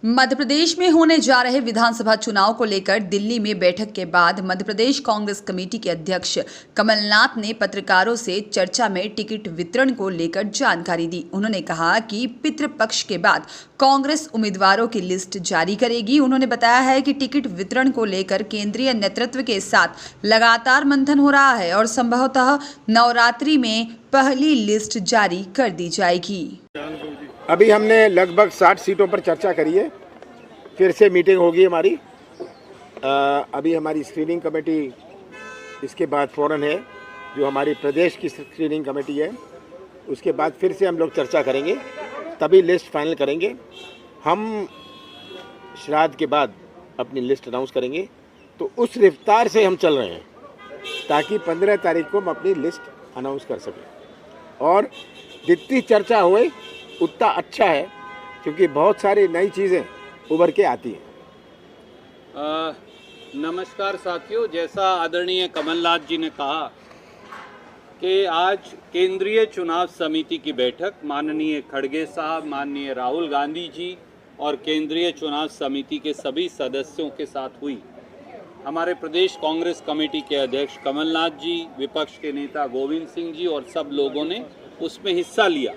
मध्य प्रदेश में होने जा रहे विधानसभा चुनाव को लेकर दिल्ली में बैठक के बाद मध्य प्रदेश कांग्रेस कमेटी के अध्यक्ष कमलनाथ ने पत्रकारों से चर्चा में टिकट वितरण को लेकर जानकारी दी। उन्होंने कहा कि पितृपक्ष के बाद कांग्रेस उम्मीदवारों की लिस्ट जारी करेगी। उन्होंने बताया है कि टिकट वितरण को लेकर केंद्रीय नेतृत्व के साथ लगातार मंथन हो रहा है और संभवतः नवरात्रि में पहली लिस्ट जारी कर दी जाएगी। अभी हमने लगभग 60 सीटों पर चर्चा करी है। फिर से मीटिंग होगी हमारी। अभी हमारी स्क्रीनिंग कमेटी, इसके बाद फौरन है जो हमारी प्रदेश की स्क्रीनिंग कमेटी है, उसके बाद फिर से हम लोग चर्चा करेंगे, तभी लिस्ट फाइनल करेंगे। हम श्राद्ध के बाद अपनी लिस्ट अनाउंस करेंगे। तो उस रफ्तार से हम चल रहे हैं ताकि 15 तारीख को हम अपनी लिस्ट अनाउंस कर सकें। और जितनी चर्चा हुए उतना अच्छा है, क्योंकि बहुत सारी नई चीज़ें उभर के आती हैं। नमस्कार साथियों, जैसा आदरणीय कमलनाथ जी ने कहा कि आज केंद्रीय चुनाव समिति की बैठक माननीय खड़गे साहब, माननीय राहुल गांधी जी और केंद्रीय चुनाव समिति के सभी सदस्यों के साथ हुई। हमारे प्रदेश कांग्रेस कमेटी के अध्यक्ष कमलनाथ जी, विपक्ष के नेता गोविंद सिंह जी और सब लोगों ने उसमें हिस्सा लिया।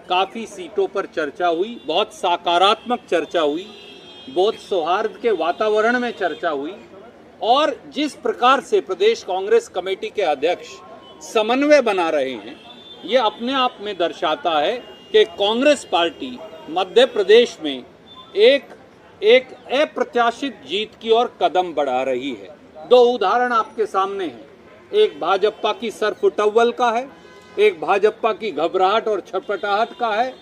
काफ़ी सीटों पर चर्चा हुई, बहुत सकारात्मक चर्चा हुई, बहुत सौहार्द के वातावरण में चर्चा हुई। और जिस प्रकार से प्रदेश कांग्रेस कमेटी के अध्यक्ष समन्वय बना रहे हैं, ये अपने आप में दर्शाता है कि कांग्रेस पार्टी मध्य प्रदेश में एक अप्रत्याशित जीत की ओर कदम बढ़ा रही है। दो उदाहरण आपके सामने हैं, एक भाजपा की सरफुटव्वल का है, एक भाजपा की घबराहट और छटपटाहट का है,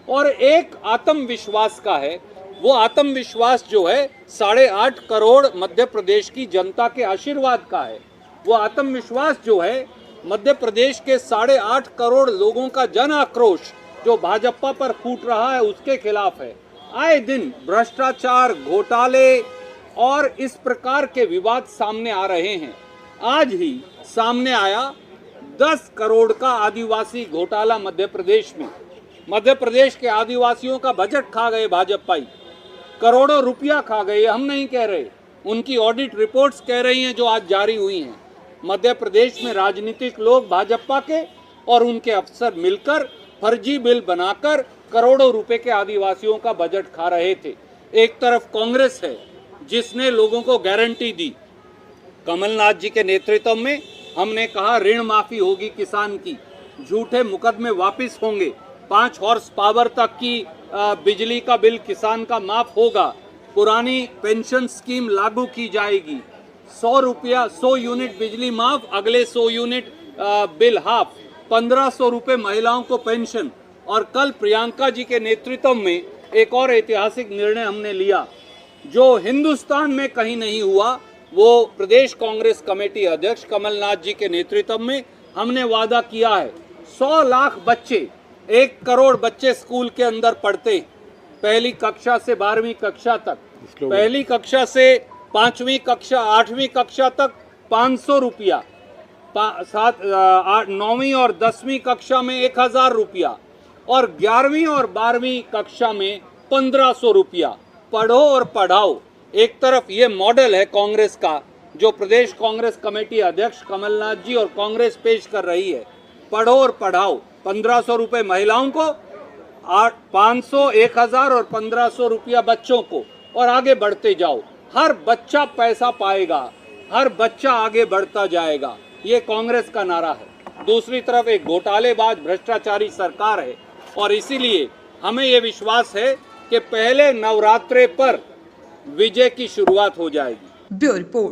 और एक आत्मविश्वास का है। वो आत्मविश्वास जो है 8.5 करोड़ मध्य प्रदेश की जनता के आशीर्वाद का है। वो आत्मविश्वास जो है मध्य प्रदेश के 8.5 करोड़ लोगों का जन आक्रोश जो भाजपा पर फूट रहा है उसके खिलाफ है। आए दिन भ्रष्टाचार, घोटाले और इस प्रकार के विवाद सामने आ रहे हैं। आज ही सामने आया 10 करोड़ का आदिवासी घोटाला मध्य प्रदेश में। मध्य प्रदेश के आदिवासियों का बजट खा गए भाजपाई, करोड़ों रुपया खा गए। हम नहीं कह रहे, उनकी ऑडिट रिपोर्ट्स कह रही हैं जो आज जारी हुई हैं। मध्य प्रदेश में राजनीतिक लोग भाजपा के और उनके अफसर मिलकर फर्जी बिल बनाकर करोड़ों रुपए के आदिवासियों का बजट खा रहे थे। एक तरफ कांग्रेस है जिसने लोगों को गारंटी दी। कमलनाथ जी के नेतृत्व में हमने कहा ऋण माफी होगी किसान की, झूठे मुकदमे वापस होंगे, 5 हॉर्स पावर तक की बिजली का बिल किसान का माफ होगा, पुरानी पेंशन स्कीम लागू की जाएगी, 100 यूनिट बिजली माफ, अगले 100 यूनिट बिल हाफ, 1500 रुपये महिलाओं को पेंशन। और कल प्रियंका जी के नेतृत्व में एक और ऐतिहासिक निर्णय हमने लिया जो हिंदुस्तान में कहीं नहीं हुआ। वो प्रदेश कांग्रेस कमेटी अध्यक्ष कमलनाथ जी के नेतृत्व में हमने वादा किया है 100 लाख बच्चे, 1 करोड़ बच्चे स्कूल के अंदर पढ़ते, पहली कक्षा से 12वीं कक्षा तक, पहली कक्षा से 5वीं कक्षा 8वीं कक्षा तक 500 रुपया, 9वीं और 10वीं कक्षा में 1000 रुपया, और 11वीं और 12वीं कक्षा में 1500 रुपया। पढ़ो और पढ़ाओ। एक तरफ ये मॉडल है कांग्रेस का जो प्रदेश कांग्रेस कमेटी अध्यक्ष कमलनाथ जी और कांग्रेस पेश कर रही है। पढ़ो और पढ़ाओ, 1500 रुपये महिलाओं को, 500, 1000 और 1500 रुपया बच्चों को, और आगे बढ़ते जाओ। हर बच्चा पैसा पाएगा, हर बच्चा आगे बढ़ता जाएगा, ये कांग्रेस का नारा है। दूसरी तरफ एक घोटालेबाज भ्रष्टाचारी सरकार है, और इसीलिए हमें ये विश्वास है कि पहले नवरात्रे पर विजय की शुरुआत हो जाएगी। Bureau report.